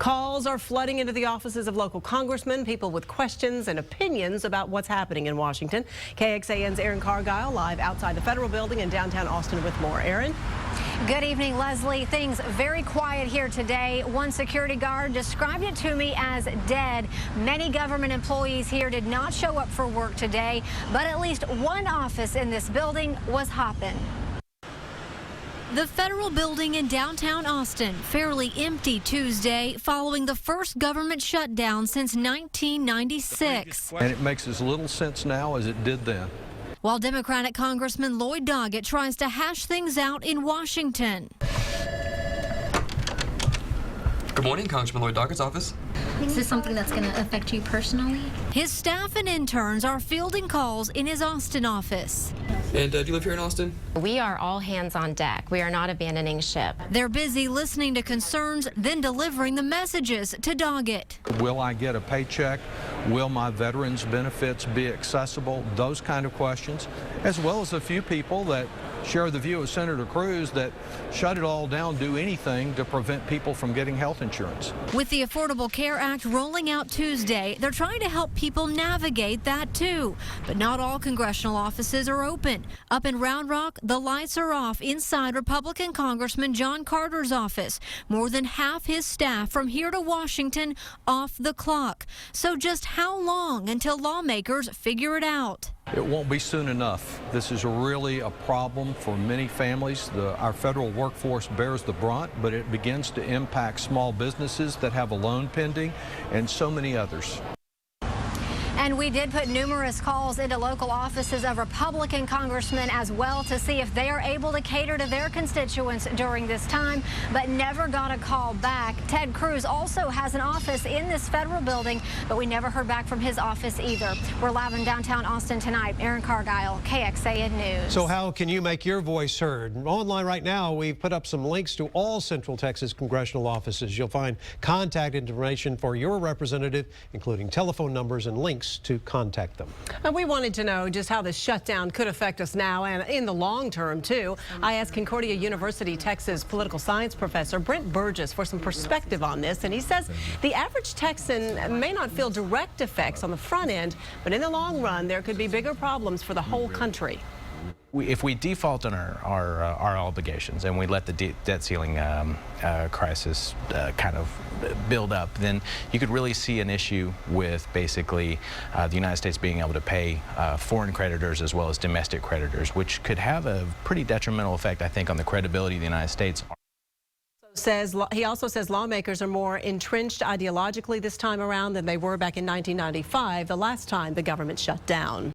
Calls are flooding into the offices of local congressmen, people with questions and opinions about what's happening in Washington. KXAN's Aaron Cargile live outside the Federal Building in downtown Austin with more. Aaron? Good evening, Leslie. Things very quiet here today. One security guard described it to me as dead. Many government employees here did not show up for work today, but at least one office in this building was hopping. The Federal Building in downtown Austin, fairly empty Tuesday following the first government shutdown since 1996. And it makes as little sense now as it did then. While Democratic Congressman Lloyd Doggett tries to hash things out in Washington. Good morning, Congressman Lloyd Doggett's office. Is this something that's going to affect you personally? His staff and interns are fielding calls in his Austin office. And do you live here in Austin? We are all hands on deck. We are not abandoning ship. They're busy listening to concerns, then delivering the messages to Doggett. Will I get a paycheck? Will my veterans benefits be accessible? Those kind of questions, as well as a few people that share the view of Senator Cruz that shut it all down, do anything to prevent people from getting health insurance. With the Affordable Care Act rolling out Tuesday, they're trying to help people navigate that too. But not all congressional offices are open. Up in Round Rock, the lights are off inside Republican Congressman John Carter's office. More than half his staff from here to Washington off the clock. So just how long until lawmakers figure it out? It won't be soon enough. This is really a problem for many families. Our federal workforce bears the brunt, but it begins to impact small businesses that have a loan pending and so many others. And we did put numerous calls into local offices of Republican congressmen as well to see if they are able to cater to their constituents during this time, but never got a call back. Ted Cruz also has an office in this federal building, but we never heard back from his office either. We're live in downtown Austin tonight. Aaron Cargile, KXAN News. So how can you make your voice heard? Online right now, we've put up some links to all Central Texas congressional offices. You'll find contact information for your representative, including telephone numbers and links to contact them. And we wanted to know just how this shutdown could affect us now and in the long term, too. I asked Concordia University, Texas political science professor Brent Burgess for some perspective on this, and he says the average Texan may not feel direct effects on the front end, but in the long run, there could be bigger problems for the whole country. If we default on our obligations and we let the debt ceiling crisis kind of build up, then you could really see an issue with basically the United States being able to pay foreign creditors as well as domestic creditors, which could have a pretty detrimental effect, I think, on the credibility of the United States. He also says lawmakers are more entrenched ideologically this time around than they were back in 1995, the last time the government shut down.